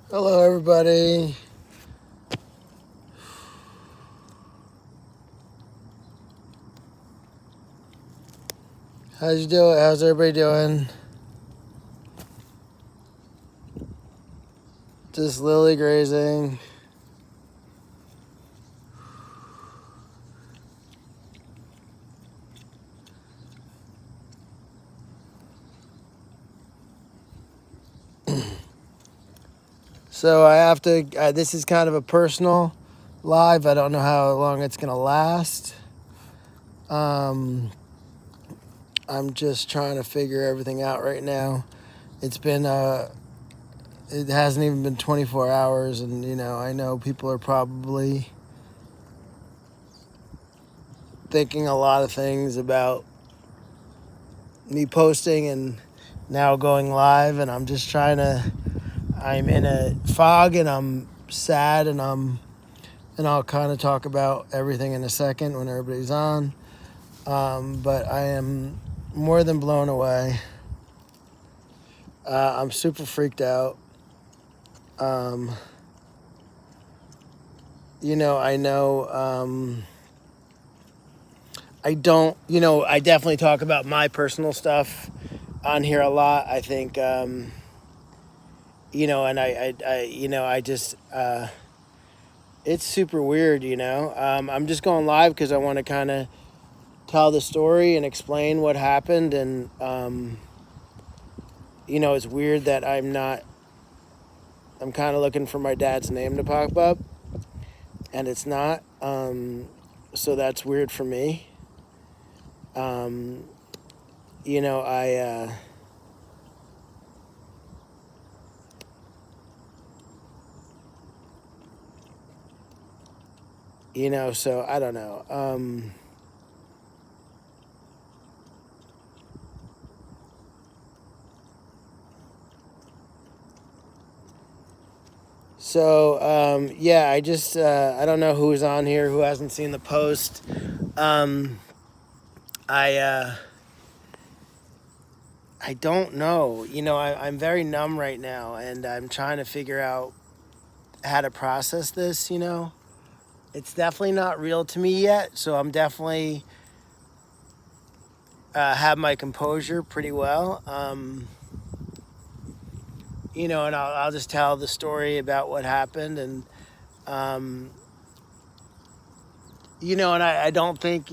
Hello, everybody. How's you doing? How's everybody doing? Just lily grazing. So I have to. This is kind of a personal live. I don't know how long it's gonna last. I'm just trying to figure everything out right now. It's been it hasn't even been 24 hours, and I know people are probably thinking a lot of things about me posting and now going live, and I'm just trying to. I'm in a fog, and I'm sad, and I'll kind of talk about everything in a second when everybody's on. But I am more than blown away. I'm super freaked out. Um, I know. I don't. I definitely talk about my personal stuff on here a lot. I think. And I just. It's super weird. I'm just going live because I want to kind of tell the story and explain what happened, and it's weird that I'm kind of looking for my dad's name to pop up, and it's not. So that's weird for me. um I so I don't know. Yeah, I just I don't know who's on here who hasn't seen the post. um I I don't know. I'm very numb right now, and I'm trying to figure out how to process this. It's definitely not real to me yet, so I'm definitely have my composure pretty well. And I'll just tell the story about what happened, and um, and I don't think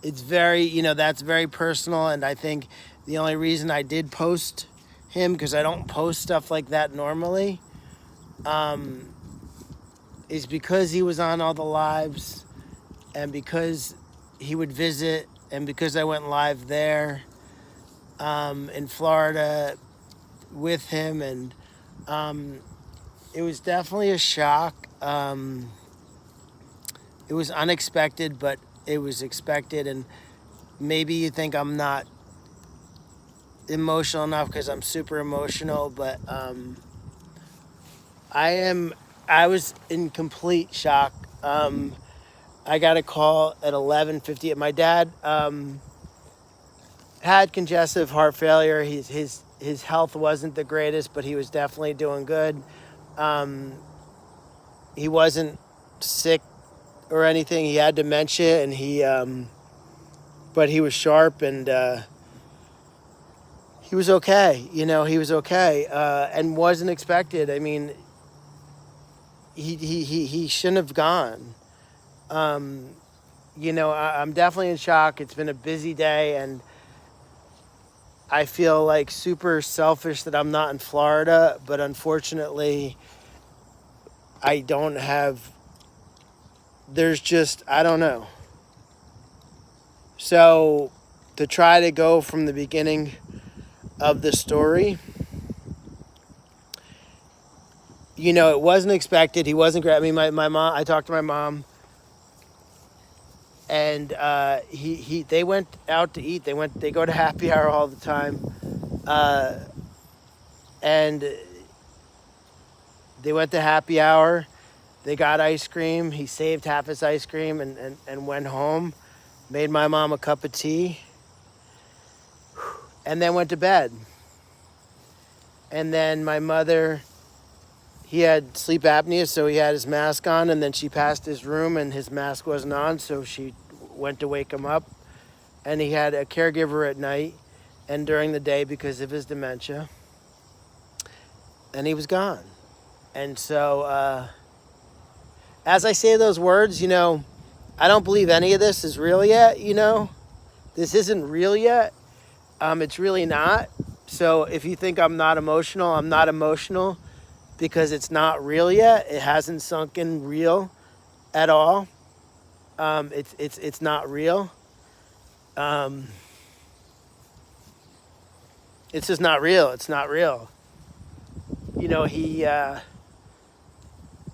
it's very that's very personal, and I think the only reason I did post him, because I don't post stuff like that normally, um, is because he was on all the lives, and because he would visit, and because I went live there in Florida with him, and it was definitely a shock. It was unexpected, but it was expected, and maybe you think I'm not emotional enough because I'm super emotional, but I am. I was in complete shock. I got a call at 11:50. My dad had congestive heart failure. His health wasn't the greatest, but he was definitely doing good. Um, he wasn't sick or anything. He had dementia, and but he was sharp, and he was okay. He was okay, and wasn't expected. I mean, he shouldn't have gone. Um, I'm definitely in shock. It's been a busy day, and I feel like super selfish that I'm not in Florida, but unfortunately, I don't have. There's just, I don't know. So, to try to go from the beginning of the story, it wasn't expected. He wasn't great. I mean, my mom, I talked to my mom, and they went out to eat. They go to happy hour all the time. Uh, and they went to happy hour. They got ice cream. He saved half his ice cream, and went home, made my mom a cup of tea, and then went to bed. And then my mother, he had sleep apnea, so he had his mask on, and then she passed his room and his mask wasn't on, so she went to wake him up. And he had a caregiver at night and during the day because of his dementia. And he was gone. And so, as I say those words, I don't believe any of this is real yet, This isn't real yet. It's really not. So if you think I'm not emotional, I'm not emotional because it's not real yet. It hasn't sunk in real at all. It's not real. It's just not real. It's not real.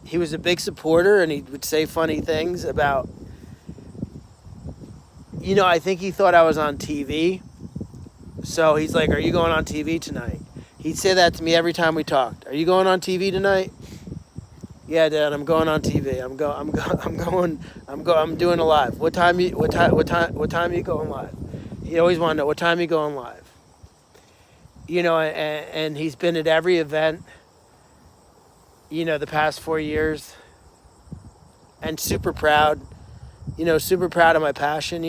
He was a big supporter, and he would say funny things about, I think he thought I was on TV. So he's like, "Are you going on TV tonight?" He'd say that to me every time we talked. "Are you going on TV tonight?" "Yeah, Dad, I'm going on TV. I'm doing a live. What time you going live?" He always wanted to know, "What time you going live?" And he's been at every event, the past 4 years, and super proud of my passion,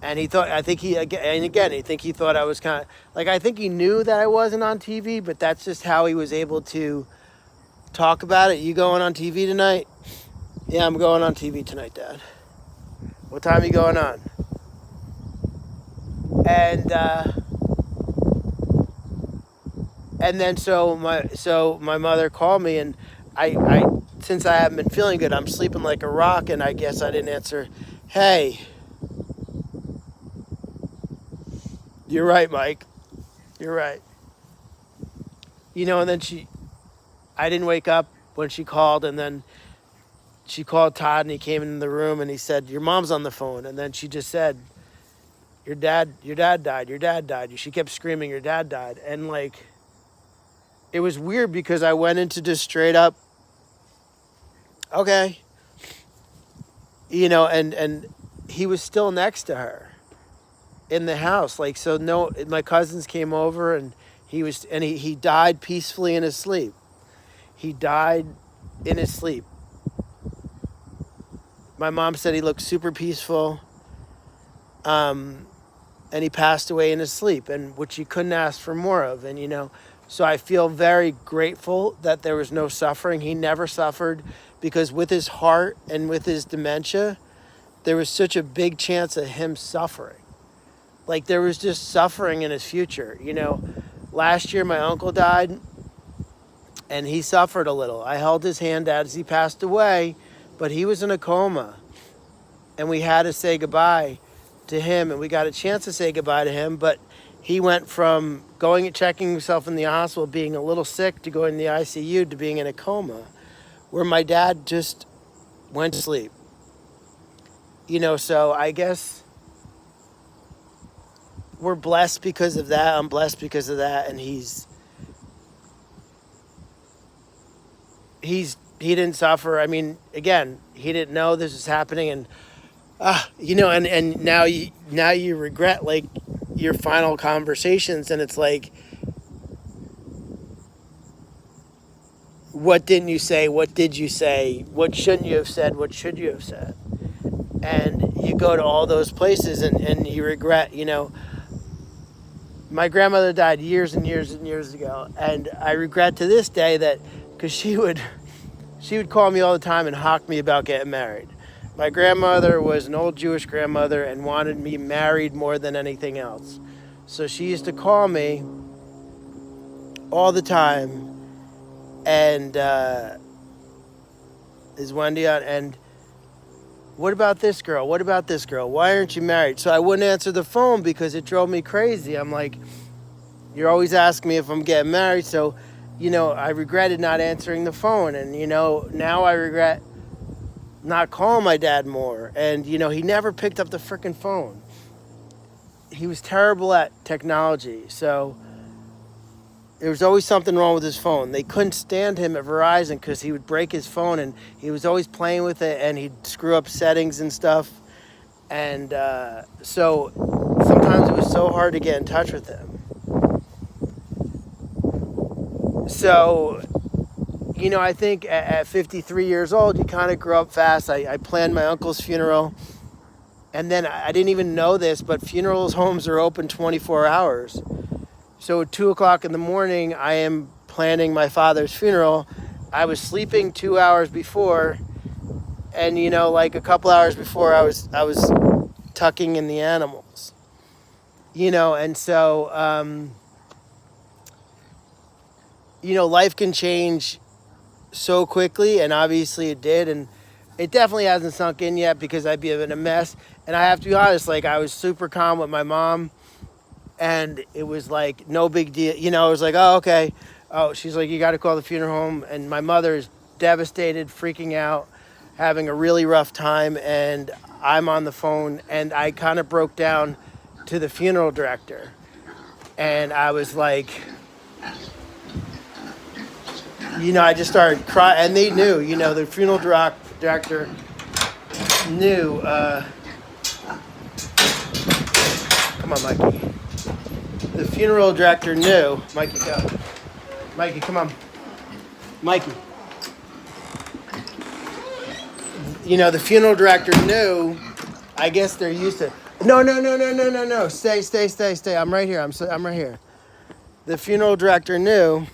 And he thought, I think he thought I was kind of, I think he knew that I wasn't on TV, but that's just how he was able to talk about it. "You going on TV tonight?" "Yeah, I'm going on TV tonight, Dad." "What time are you going on?" And then so my mother called me, and I since I haven't been feeling good, I'm sleeping like a rock, and I guess I didn't answer. "Hey, you're right, Mike. You're right." And then I didn't wake up when she called, and then she called Todd, and he came in the room, and he said, "Your mom's on the phone." And then she just said, your dad died. She kept screaming, "Your dad died." And it was weird because I went into just straight up, okay. And he was still next to her in the house. So no, my cousins came over, and he died peacefully in his sleep. He died in his sleep. My mom said he looked super peaceful. And he passed away in his sleep, and which you couldn't ask for more of. And, so I feel very grateful that there was no suffering. He never suffered because with his heart and with his dementia, there was such a big chance of him suffering. There was just suffering in his future. Last year my uncle died, and he suffered a little. I held his hand as he passed away, but he was in a coma, and we had to say goodbye to him, and we got a chance to say goodbye to him, but he went from going and checking himself in the hospital, being a little sick, to going to the ICU, to being in a coma, where my dad just went to sleep. So I guess we're blessed because of that. I'm blessed because of that, and he didn't suffer. I mean, again, he didn't know this was happening, and and now you regret your final conversations, and it's what didn't you say? What did you say? What shouldn't you have said? What should you have said? And you go to all those places, and you regret. My grandmother died years and years and years ago, and I regret to this day that, because she would call me all the time and hawk me about getting married. My grandmother was an old Jewish grandmother and wanted me married more than anything else. So she used to call me all the time, and is Wendy on? And what about this girl? What about this girl? Why aren't you married? So I wouldn't answer the phone because it drove me crazy. I'm like, you're always asking me if I'm getting married. So, I regretted not answering the phone. And, now I regret not calling my dad more. And, he never picked up the freaking phone. He was terrible at technology. So there was always something wrong with his phone. They couldn't stand him at Verizon because he would break his phone, and he was always playing with it, and he'd screw up settings and stuff. And so sometimes it was so hard to get in touch with him. So, I think at 53 years old, you kind of grow up fast. I planned my uncle's funeral. And then I didn't even know this, but funeral homes are open 24 hours. So at 2 o'clock in the morning, I am planning my father's funeral. I was sleeping 2 hours before. And, like a couple hours before, I was tucking in the animals. And so, life can change so quickly, and obviously it did, and it definitely hasn't sunk in yet because I'd be in a mess. And I have to be honest, like, I was super calm with my mom, and it was like no big deal. It was like, oh, okay. Oh, she's like, you got to call the funeral home. And my mother is devastated, freaking out, having a really rough time, and I'm on the phone, and I kind of broke down to the funeral director, and I was like, I just started crying, and they knew, the funeral director knew. Come on, Mikey. The funeral director knew. Mikey, go. Mikey, come on. Mikey. The funeral director knew. I guess they're used to. No. Stay. I'm right here. I'm right here. The funeral director knew.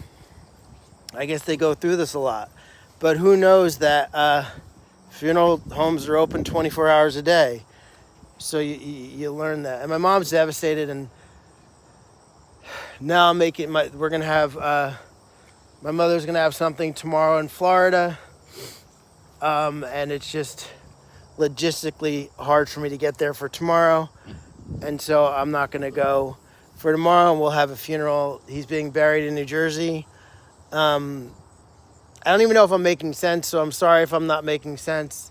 I guess they go through this a lot. But who knows that funeral homes are open 24 hours a day. So you learn that. And my mom's devastated, and now I'm making we're going to have, my mother's going to have something tomorrow in Florida. And it's just logistically hard for me to get there for tomorrow. And so I'm not going to go for tomorrow, and we'll have a funeral. He's being buried in New Jersey. I don't even know if I'm making sense, so I'm sorry if I'm not making sense.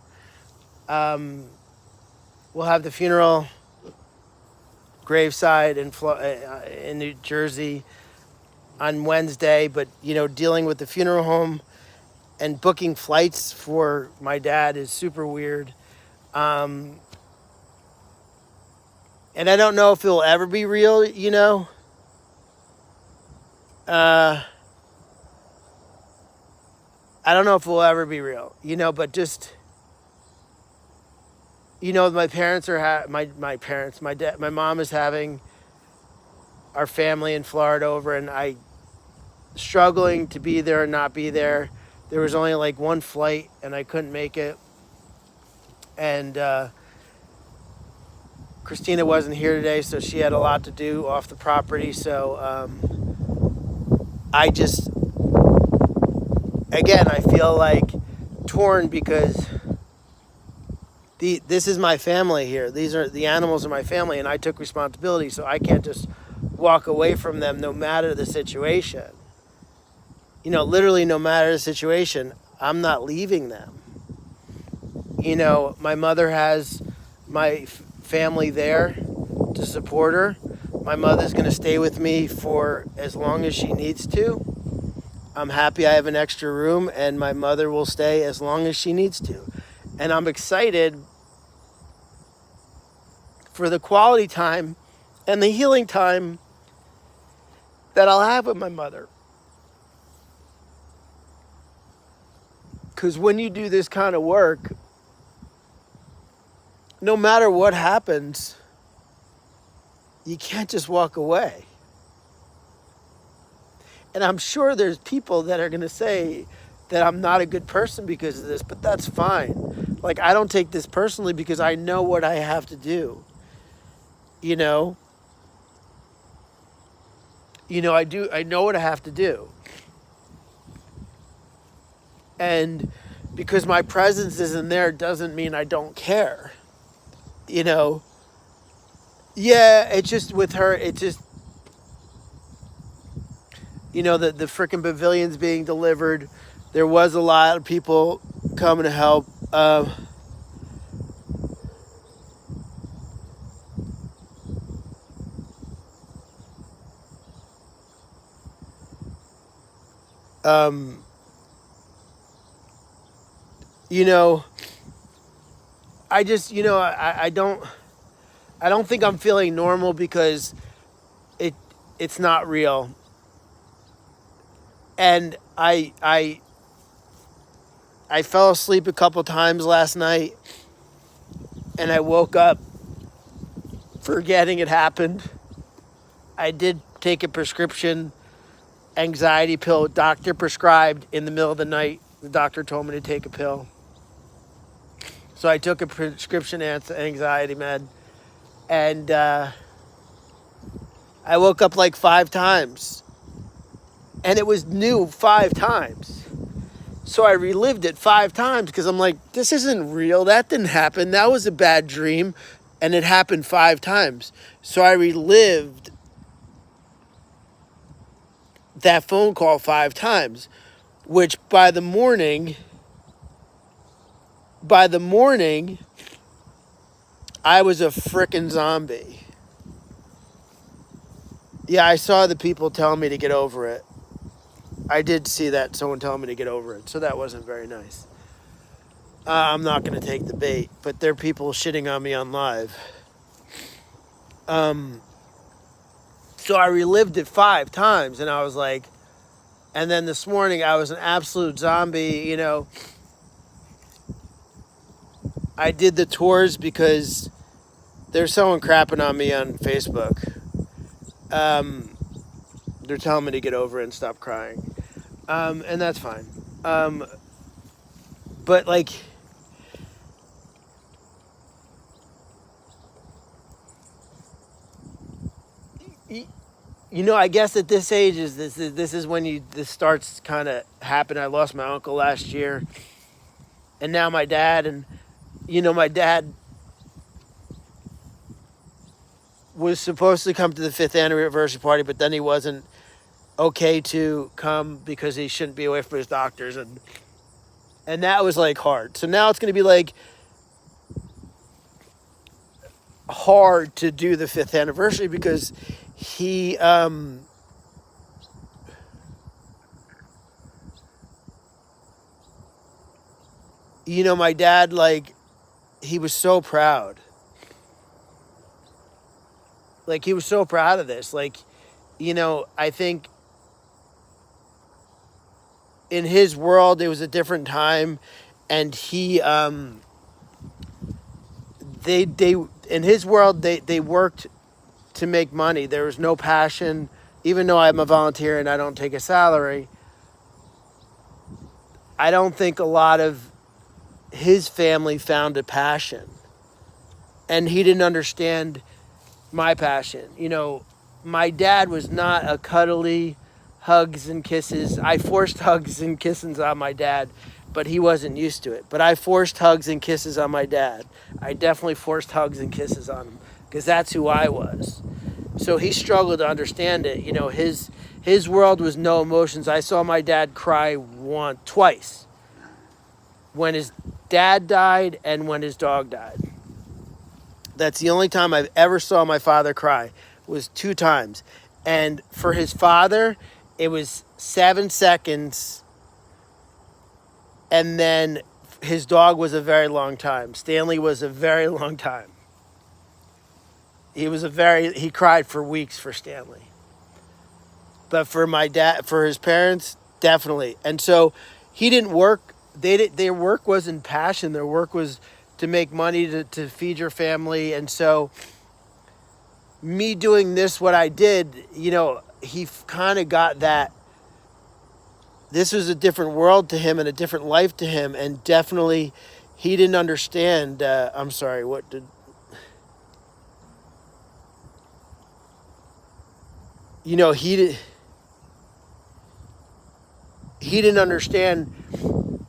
We'll have the funeral graveside in New Jersey on Wednesday, but dealing with the funeral home and booking flights for my dad is super weird. And I don't know if it'll ever be real, I don't know if it will ever be real, but just, my parents are, my parents, my dad, my mom is having our family in Florida over, and I struggling to be there and not be there. There was only like one flight, and I couldn't make it. And Christina wasn't here today, so she had a lot to do off the property. So I just, again, I feel like torn because this is my family here. The animals are my family, and I took responsibility, so I can't just walk away from them no matter the situation. Literally no matter the situation, I'm not leaving them. My mother has my family there to support her. My mother's going to stay with me for as long as she needs to. I'm happy I have an extra room, and my mother will stay as long as she needs to. And I'm excited for the quality time and the healing time that I'll have with my mother. Because when you do this kind of work, no matter what happens, you can't just walk away. And I'm sure there's people that are going to say that I'm not a good person because of this, but that's fine. Like, I don't take this personally because I know what I have to do. I know what I have to do. And because my presence isn't there doesn't mean I don't care. Yeah, it's just with her, it just, the freaking pavilion's being delivered. There was a lot of people coming to help. I just, I don't think I'm feeling normal because it's not real. And I fell asleep a couple times last night, and I woke up forgetting it happened. I did take a prescription anxiety pill doctor prescribed in the middle of the night. The doctor told me to take a pill. So I took a prescription anxiety med, and I woke up like 5 times. And it was new 5 times. So I relived it 5 times because I'm like, this isn't real. That didn't happen. That was a bad dream. And it happened 5 times. So I relived that phone call 5 times, which by the morning, I was a frickin' zombie. Yeah, I saw the people telling me to get over it. I did see that, someone telling me to get over it, so that wasn't very nice. I'm not going to take the bait, but there are people shitting on me on live. So I relived it 5 times, and I was like, and then this morning I was an absolute zombie, you know. I did the tours because there's someone crapping on me on Facebook. They're telling me to get over it and stop crying. And that's fine. But like, you know, I guess at this age this is when this starts kind of happening. I lost my uncle last year, and now my dad, and you know, my dad was supposed to come to the 5th anniversary party, but then he wasn't okay to come because he shouldn't be away from his doctors, and that was like hard. So now it's going to be like hard to do the 5th anniversary because he you know, my dad, like, he was so proud. Like, he was so proud of this. Like, you know, I think in his world it was a different time, and he they in his world they worked to make money. There was no passion. Even though I'm a volunteer and I don't take a salary, I don't think a lot of his family found a passion, and he didn't understand my passion. You know, my dad was not a cuddly hugs and kisses. I forced hugs and kisses on my dad, but he wasn't used to it. But I forced hugs and kisses on my dad. I definitely forced hugs and kisses on him because that's who I was. So he struggled to understand it. You know, his world was no emotions. I saw my dad cry twice. When his dad died and when his dog died. That's the only time I've ever saw my father cry, was 2 times. And for his father, it was 7 seconds. And then his dog was a very long time. Stanley was a very long time. He cried for weeks for Stanley. But for my dad, for his parents, definitely. And so he didn't work. Their work wasn't passion. Their work was to make money to feed your family. And so me doing this, what I did, you know, he kind of got that. This was a different world to him and a different life to him. And definitely he didn't understand. I'm sorry, what did... You know, he didn't understand.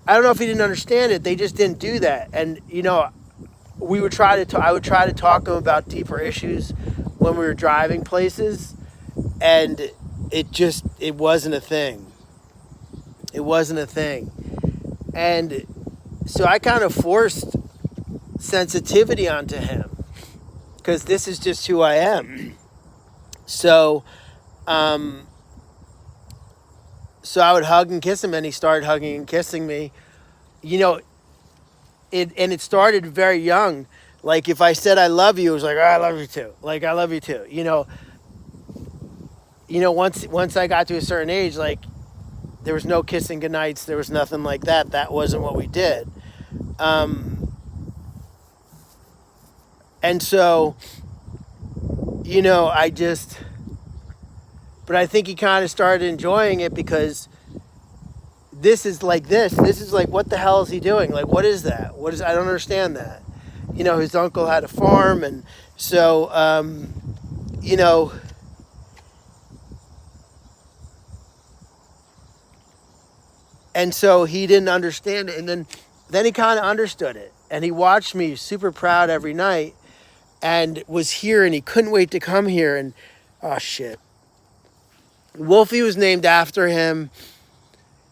I don't know if he didn't understand it. They just didn't do that. And, you know, I would try to talk to him about deeper issues when we were driving places. And it wasn't a thing. It wasn't a thing. And so I kind of forced sensitivity onto him because this is just who I am. So, so I would hug and kiss him, and he started hugging and kissing me. You know, it started very young. Like, if I said I love you, it was like, oh, I love you too. Like, I love you too. You know, once I got to a certain age, like, there was no kissing goodnights. There was nothing like that. That wasn't what we did. And so, you know, but I think he kind of started enjoying it because this is like, what the hell is he doing? Like, what is that? I don't understand that. You know, his uncle had a farm, and so, you know, and so he didn't understand it. And then he kind of understood it, and he watched me super proud every night and was here, and he couldn't wait to come here. And oh shit, Wolfie was named after him.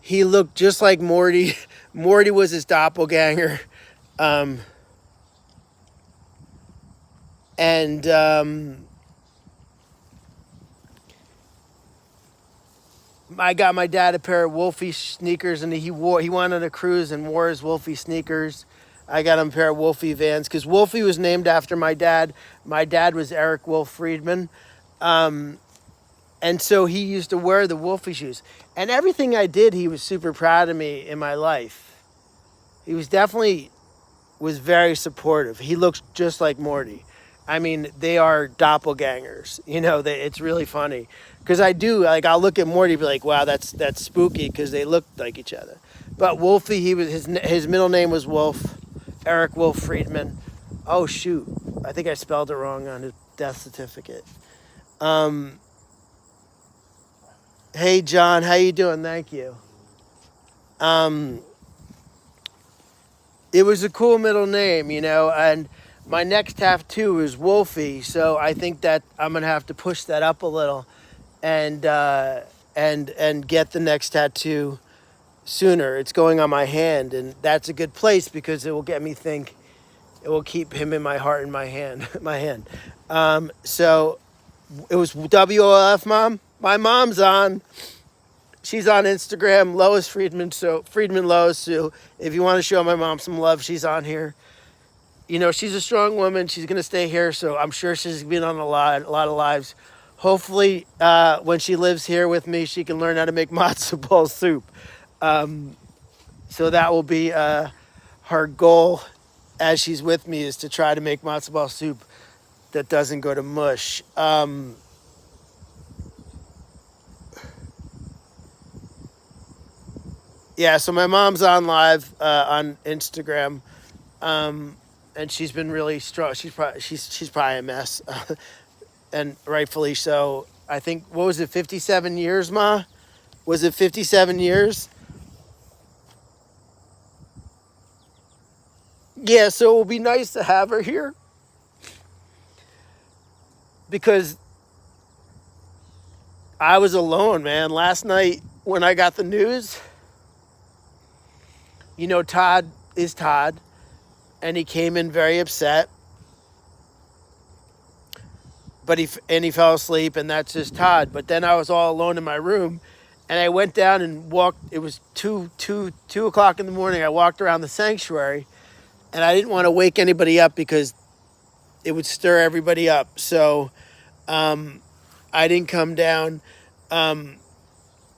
He looked just like Morty. Morty was his doppelganger. I got my dad a pair of Wolfie sneakers, and he went on a cruise and wore his Wolfie sneakers. I got him a pair of Wolfie Vans because Wolfie was named after my dad. My dad was Eric Wolf Friedman. And so he used to wear the Wolfie shoes. And everything I did, he was super proud of me in my life. He was very supportive. He looks just like Morty. I mean, they are doppelgangers. You know, it's really funny. Because I'll look at Morty and be like, wow, that's spooky because they look like each other. But Wolfie, his middle name was Wolf, Eric Wolf Friedman. Oh, shoot. I think I spelled it wrong on his death certificate. Hey, John, how you doing? Thank you. It was a cool middle name, you know, and my next tattoo is Wolfie, so I think that I'm going to have to push that up a little and get the next tattoo sooner. It's going on my hand, and that's a good place because it will get me think. It will keep him in my heart and my hand. So it was WOF, Mom. My mom's on. She's on Instagram, Lois Friedman. So Friedman Lois. So if you want to show my mom some love, she's on here. You know, she's a strong woman. She's gonna stay here, so I'm sure she's been on a lot of lives. Hopefully, when she lives here with me, she can learn how to make matzo ball soup. So that will be her goal as she's with me, is to try to make matzo ball soup that doesn't go to mush. Yeah, so my mom's on live on Instagram, and she's been really strong. She's probably a mess, and rightfully so. I think, what was it, 57 years, Ma? Was it 57 years? Yeah, so it will be nice to have her here because I was alone, man. Last night when I got the news, you know, Todd is Todd, and he came in very upset, but he fell asleep, and that's just Todd. But then I was all alone in my room, and I went down and walked. It was 2 o'clock in the morning. I walked around the sanctuary, and I didn't want to wake anybody up because it would stir everybody up. So I didn't come down.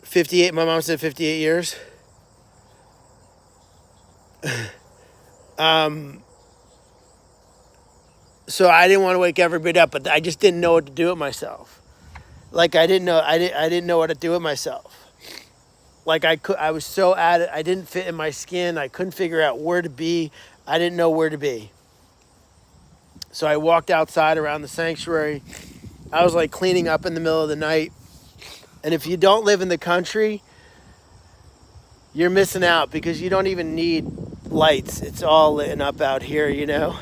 58, my mom said 58 years. So I didn't want to wake everybody up, but I just didn't know what to do with myself. Like I didn't know what to do with myself. Like I was so at it. I didn't fit in my skin. I couldn't figure out where to be. I didn't know where to be. So I walked outside around the sanctuary. I was like cleaning up in the middle of the night. And if you don't live in the country, you're missing out because you don't even need lights. It's all lit up out here, you know.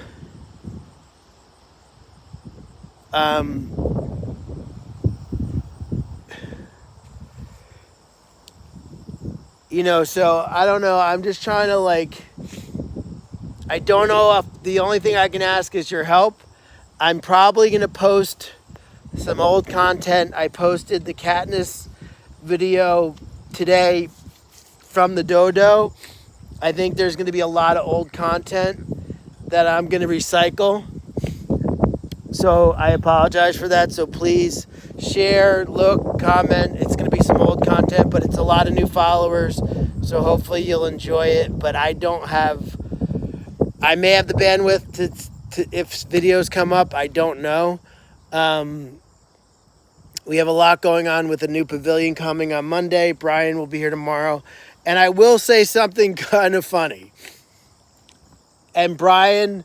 You know, so I don't know. I'm just trying to I don't know if the only thing I can ask is your help. I'm probably going to post some old content. I posted the Katniss video today from the dodo. I think there's going to be a lot of old content that I'm going to recycle. So I apologize for that. So please share, look, comment. It's going to be some old content, but it's a lot of new followers. So hopefully you'll enjoy it. But I may have the bandwidth to if videos come up. I don't know. We have a lot going on with a new pavilion coming on Monday. Brian will be here tomorrow. And I will say something kind of funny. And Brian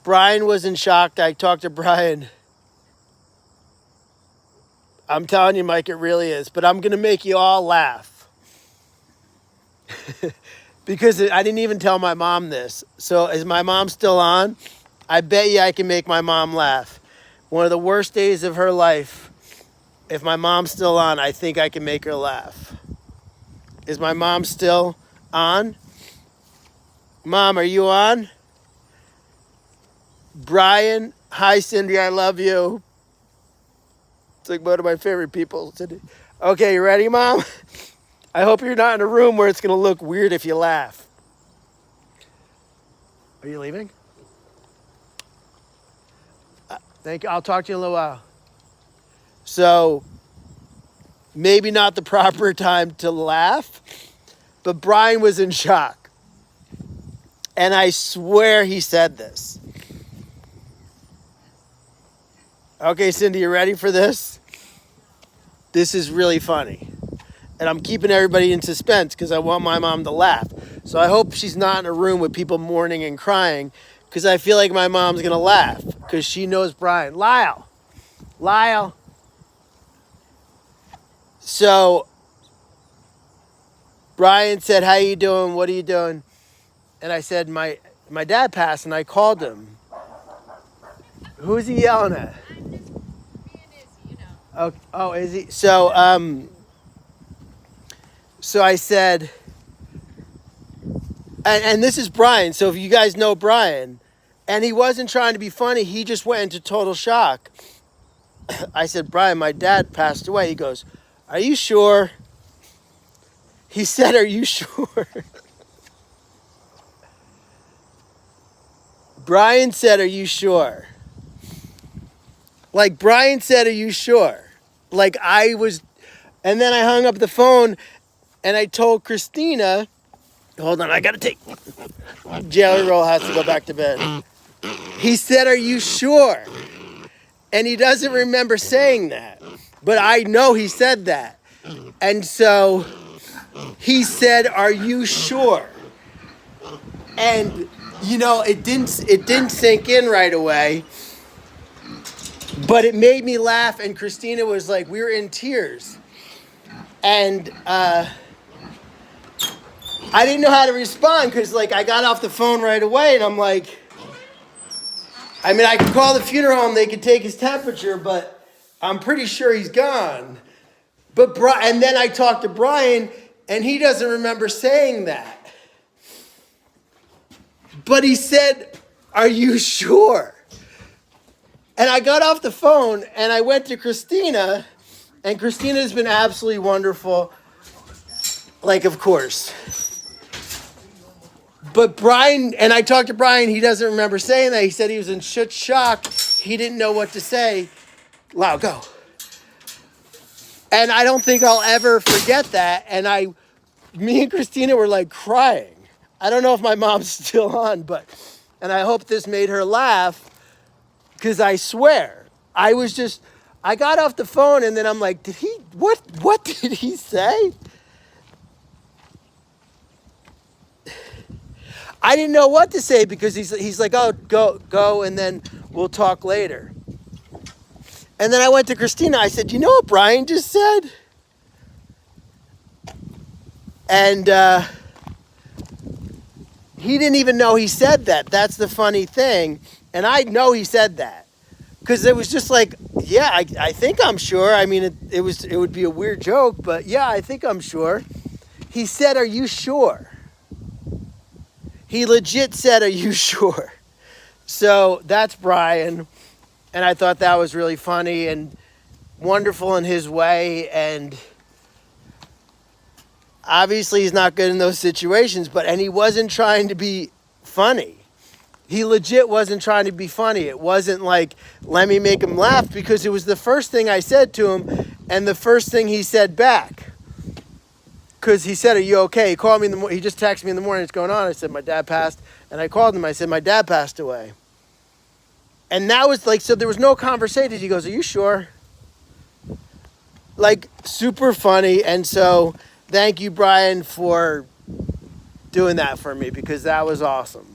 was in shock. I talked to Brian. I'm telling you, Mike, it really is. But I'm going to make you all laugh. Because I didn't even tell my mom this. So is my mom still on? I bet you I can make my mom laugh. One of the worst days of her life. If my mom's still on, I think I can make her laugh. Is my mom still on? Mom, are you on? Brian, hi Cindy, I love you. It's like one of my favorite people, Cindy. Okay, you ready, Mom? I hope you're not in a room where it's going to look weird if you laugh. Are you leaving? Thank you. I'll talk to you in a little while. So, maybe not the proper time to laugh, but Brian was in shock. And I swear he said this. Okay, Cindy, you ready for this? This is really funny. And I'm keeping everybody in suspense because I want my mom to laugh. So I hope she's not in a room with people mourning and crying because I feel like my mom's going to laugh because she knows Brian. Lyle. So Brian said, how you doing? What are you doing? And I said, my dad passed, and I called him. Who's he yelling at? I'm just me and Izzy, you know. Oh, is he? So I said, and this is Brian. So if you guys know Brian, and he wasn't trying to be funny, he just went into total shock. I said, Brian, my dad passed away. He goes, are you sure? He said, are you sure? Brian said, are you sure? Like Brian said, are you sure? Like I was, and then I hung up the phone and I told Christina, hold on, I gotta take, Jelly Roll has to go back to bed. He said, are you sure? And he doesn't remember saying that, but I know he said that. And so he said, are you sure? And you know, it didn't sink in right away, but it made me laugh. And Christina was like, we were in tears. And I didn't know how to respond because like I got off the phone right away and I'm like, I mean, I could call the funeral home, they could take his temperature, but I'm pretty sure he's gone. But and then I talked to Brian and he doesn't remember saying that. But he said, are you sure? And I got off the phone and I went to Christina, and Christina's been absolutely wonderful. Like, of course. But Brian, and I talked to Brian, he doesn't remember saying that. He said he was in shock. He didn't know what to say. Lau, go. And I don't think I'll ever forget that. And me and Christina were like crying. I don't know if my mom's still on, and I hope this made her laugh, because I swear, I got off the phone and then I'm like, what did he say? I didn't know what to say because he's like, oh, go, and then we'll talk later. And then I went to Christina, I said, you know what Brian just said? And, he didn't even know he said that. That's the funny thing. And I know he said that. Because it was just like, yeah, I think I'm sure. I mean, it would be a weird joke, but yeah, I think I'm sure. He said, are you sure? He legit said, are you sure? So that's Brian. And I thought that was really funny and wonderful in his way. And obviously he's not good in those situations, and he wasn't trying to be funny. he legit wasn't trying to be funny. It wasn't like, let me make him laugh, because it was the first thing I said to him and the first thing he said back. Because he said, are you okay? He called me in the morning. He just texted me in the morning, what's going on? I said, my dad passed. And I called him. I said, my dad passed away. And that was like, so there was no conversation. He goes, are you sure? Like, super funny. And so thank you, Brian, for doing that for me, because that was awesome.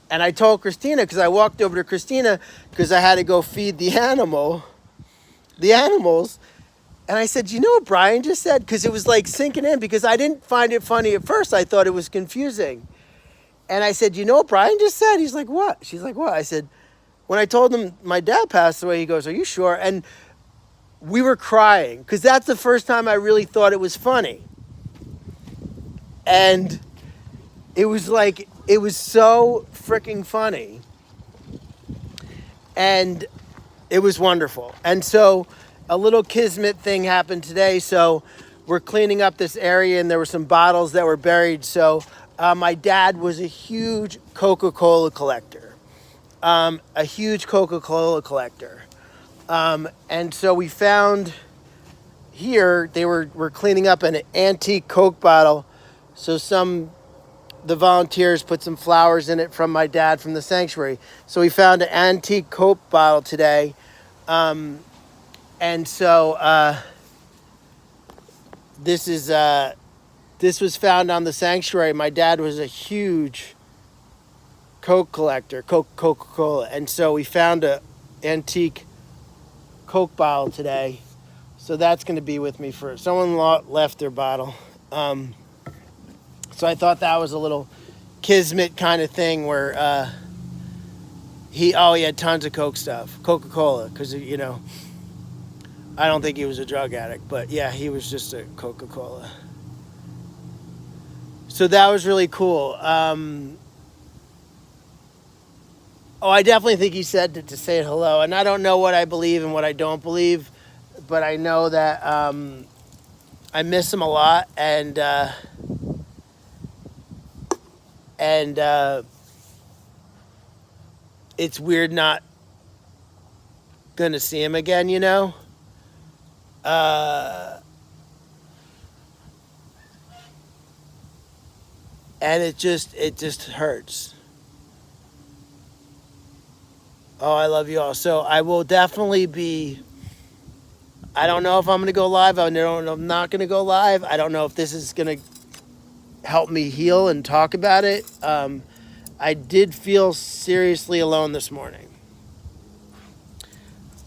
And I told Christina, because I walked over to Christina because I had to go feed the animals. And I said, you know what Brian just said? Because it was like sinking in, because I didn't find it funny at first. I thought it was confusing. And I said, you know what Brian just said? He's like, what? She's like, what? I said, when I told him my dad passed away, he goes, are you sure? And we were crying, because that's the first time I really thought it was funny. And it was like, it was so freaking funny. And it was wonderful. And so a little kismet thing happened today. So we're cleaning up this area, and there were some bottles that were buried. So my dad was a huge Coca-Cola collector. And so we found here, we're cleaning up an antique Coke bottle. So the volunteers put some flowers in it from my dad from the sanctuary. So we found an antique Coke bottle today. And so this was found on the sanctuary. My dad was a huge Coke collector, Coca-Cola. And so we found an antique Coke bottle today. So that's going to be with me for, someone left their bottle. So I thought that was a little kismet kind of thing where he had tons of Coke stuff, Coca-Cola, because, you know, I don't think he was a drug addict, but yeah, he was just a Coca-Cola. So that was really cool. I definitely think he said to say hello, and I don't know what I believe and what I don't believe, but I know that I miss him a lot, and it's weird not gonna see him again, you know? And it just hurts. Oh, I love you all. So I will definitely be, I don't know if I'm going to go live. I know I'm not going to go live. I don't know if this is going to help me heal and talk about it. I did feel seriously alone this morning.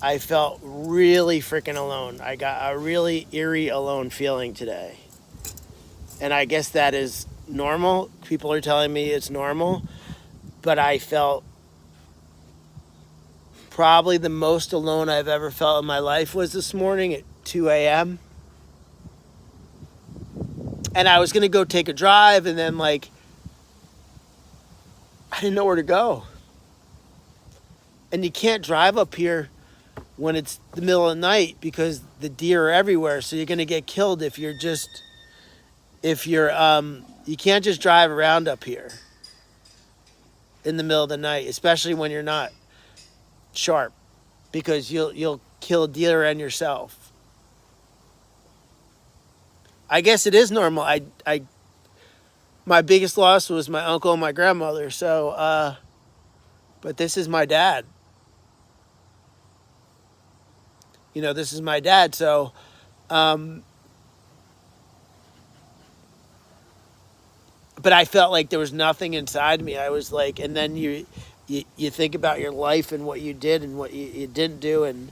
I felt really freaking alone. I got a really eerie alone feeling today. And I guess that is normal. People are telling me it's normal. But I felt probably the most alone I've ever felt in my life was this morning at 2 a.m. And I was going to go take a drive, and then, like, I didn't know where to go. And you can't drive up here when it's the middle of the night because the deer are everywhere. So you're going to get killed if you can't just drive around up here in the middle of the night, especially when you're not sharp, because you'll kill a deer and yourself. I guess it is normal. My biggest loss was my uncle and my grandmother. So, but this is my dad. You know, this is my dad. So, but I felt like there was nothing inside me. I was like, and then you think about your life and what you did and what you didn't do and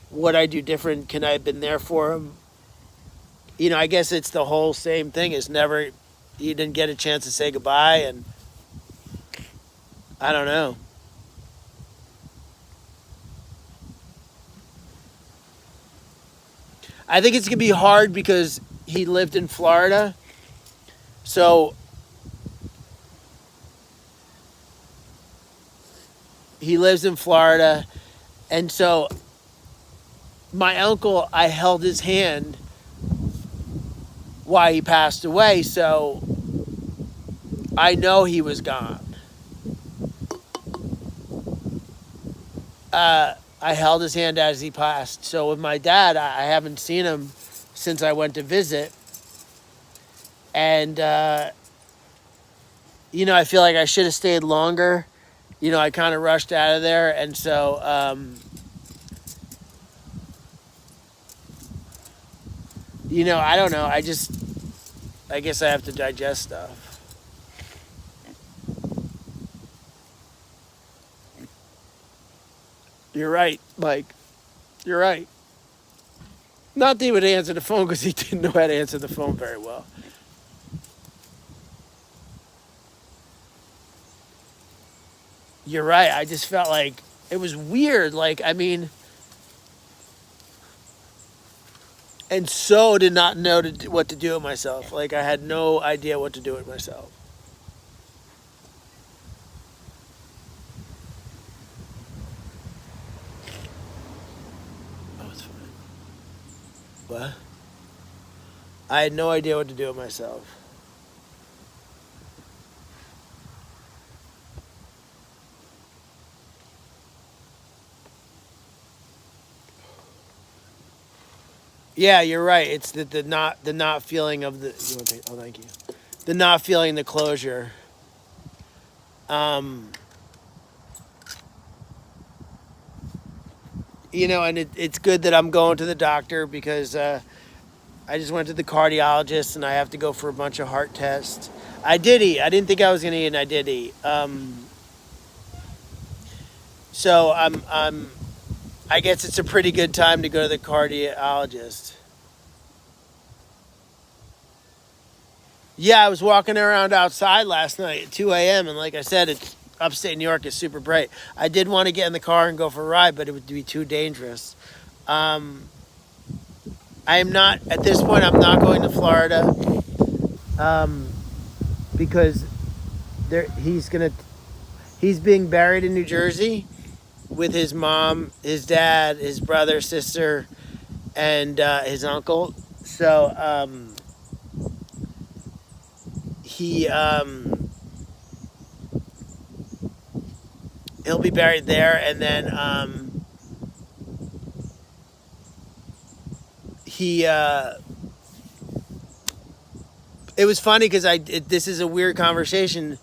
what I do different. Can I have been there for him? You know, I guess it's the whole same thing. You didn't get a chance to say goodbye, and I don't know. I think it's going to be hard because he lived in Florida. So he lives in Florida. And so my uncle, I held his hand while he passed away. So I know he was gone. I held his hand as he passed. So with my dad, I haven't seen him since I went to visit. And, I feel like I should have stayed longer. I kind of rushed out of there. And so, I don't know. I guess I have to digest stuff. You're right, Mike. You're right. Not that he would answer the phone because he didn't know how to answer the phone very well. You're right. I just felt like it was weird. And so did not know what to do with myself. Like, I had no idea what to do with myself. Oh, it's fine. What? I had no idea what to do with myself. Yeah, you're right. It's the not feeling of the. You want to take? Oh, thank you. The not feeling the closure. And it's good that I'm going to the doctor because I just went to the cardiologist and I have to go for a bunch of heart tests. I did eat. I didn't think I was gonna eat, and I did eat. So I guess it's a pretty good time to go to the cardiologist. Yeah, I was walking around outside last night at 2 a.m. and like I said, it's upstate New York is super bright. I did want to get in the car and go for a ride, but it would be too dangerous. I am not, at this point, I'm not going to Florida because he's being buried in New Jersey with his mom, his dad, his brother, sister, and his uncle. So he'll be buried there, and then it was funny because this is a weird conversation.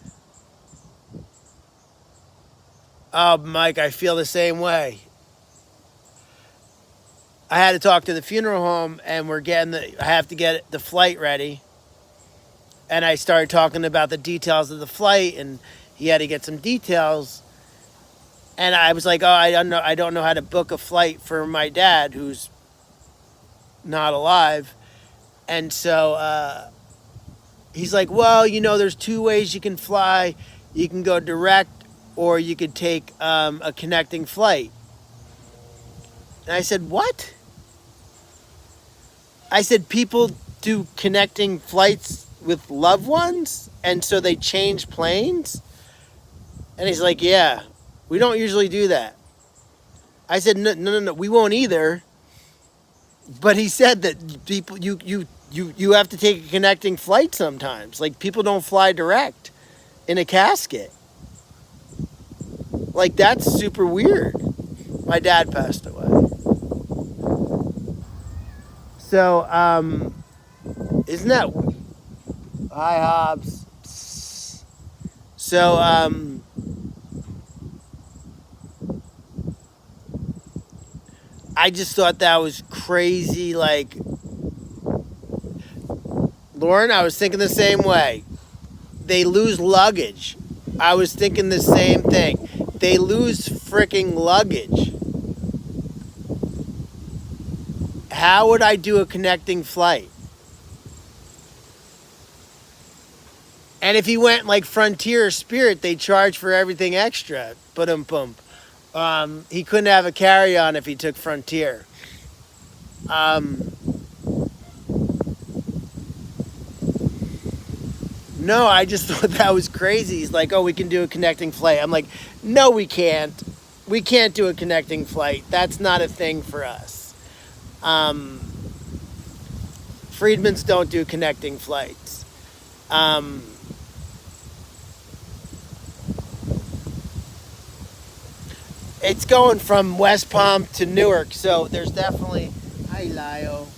Oh, Mike, I feel the same way. I had to talk to the funeral home, and I have to get the flight ready. And I started talking about the details of the flight, and he had to get some details. And I was like, oh, I don't know how to book a flight for my dad, who's not alive. And so he's like, well, there's two ways you can fly. You can go direct, or you could take a connecting flight. And I said, what? I said, people do connecting flights with loved ones, and so they change planes? And he's like, yeah, we don't usually do that. I said, no, we won't either. But he said that people, you have to take a connecting flight sometimes. Like, people don't fly direct in a casket. Like, that's super weird. My dad passed away. So, isn't that... Hi, Hobbs. Psst. So, I just thought that was crazy. Like, Lauren, I was thinking the same way. They lose luggage. I was thinking the same thing. They lose freaking luggage. How would I do a connecting flight? And if he went like Frontier or Spirit, they charge for everything extra. Ba-dum-bum. He couldn't have a carry-on if he took Frontier. No, I just thought that was crazy. He's like, oh, we can do a connecting flight. I'm like, no, we can't. We can't do a connecting flight. That's not a thing for us. Friedmans don't do connecting flights. It's going from West Palm to Newark, so there's definitely. Hi, Lyle.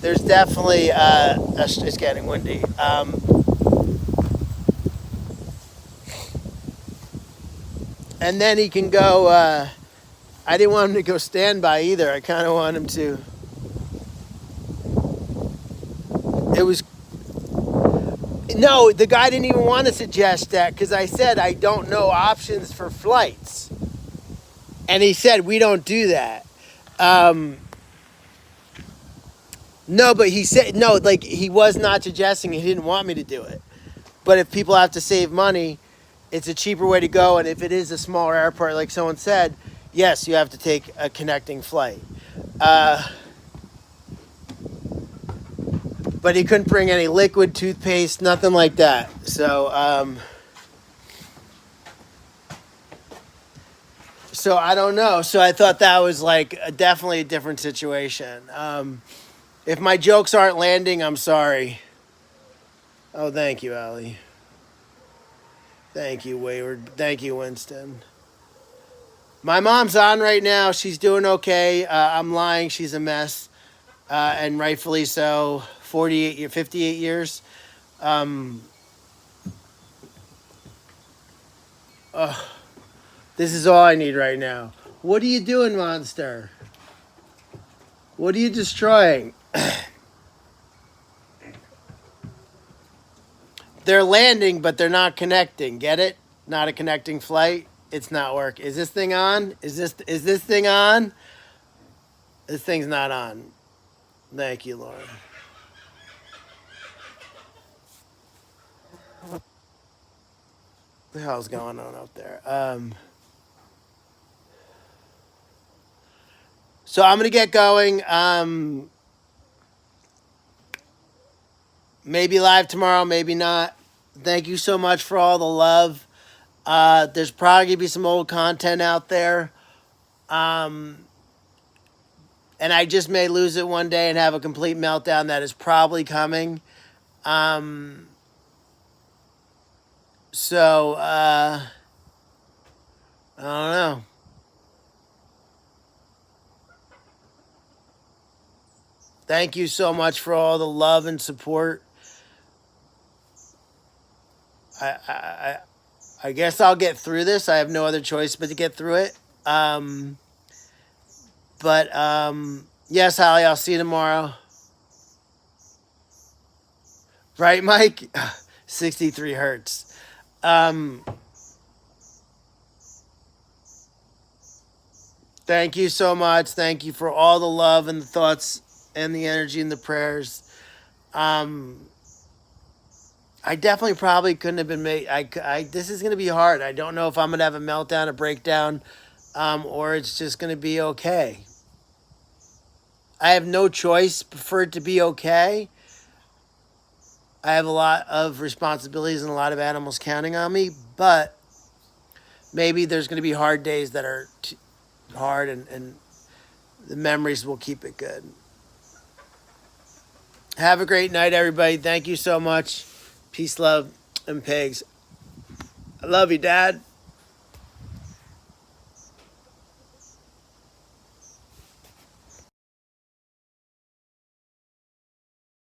There's definitely. It's getting windy. And then he can go. I didn't want him to go standby either. I kind of want him to. It was. No, the guy didn't even want to suggest that because I said I don't know options for flights. And he said, we don't do that. No, but he said, no, like he was not suggesting he didn't want me to do it. But if people have to save money, it's a cheaper way to go. And if it is a smaller airport, like someone said, yes, you have to take a connecting flight. But he couldn't bring any liquid, toothpaste, nothing like that. So, so I don't know. So I thought that was like definitely a different situation. If my jokes aren't landing, I'm sorry. Oh, thank you, Allie. Thank you, Wayward. Thank you, Winston. My mom's on right now. She's doing okay. I'm lying. She's a mess, and rightfully so. 58 years. This is all I need right now. What are you doing, monster? What are you destroying? They're landing, but they're not connecting. Get it? Not a connecting flight. It's not working. Is this thing on? Is this thing on? This thing's not on. Thank you, Laura. What the hell's going on out there? So I'm gonna get going. Maybe live tomorrow, maybe not. Thank you so much for all the love. There's probably gonna be some old content out there. And I just may lose it one day and have a complete meltdown. That is probably coming. So, I don't know. Thank you so much for all the love and support. I guess I'll get through this. I have no other choice but to get through it. Yes, Holly, I'll see you tomorrow. Right, Mike? 63 hertz. Thank you so much. Thank you for all the love and the thoughts and the energy and the prayers. I definitely probably couldn't have been made. This is going to be hard. I don't know if I'm going to have a meltdown, a breakdown, or it's just going to be okay. I have no choice for it to be okay. I have a lot of responsibilities and a lot of animals counting on me, but maybe there's going to be hard days that are hard and the memories will keep it good. Have a great night, everybody. Thank you so much. Peace, love, and pigs. I love you, Dad.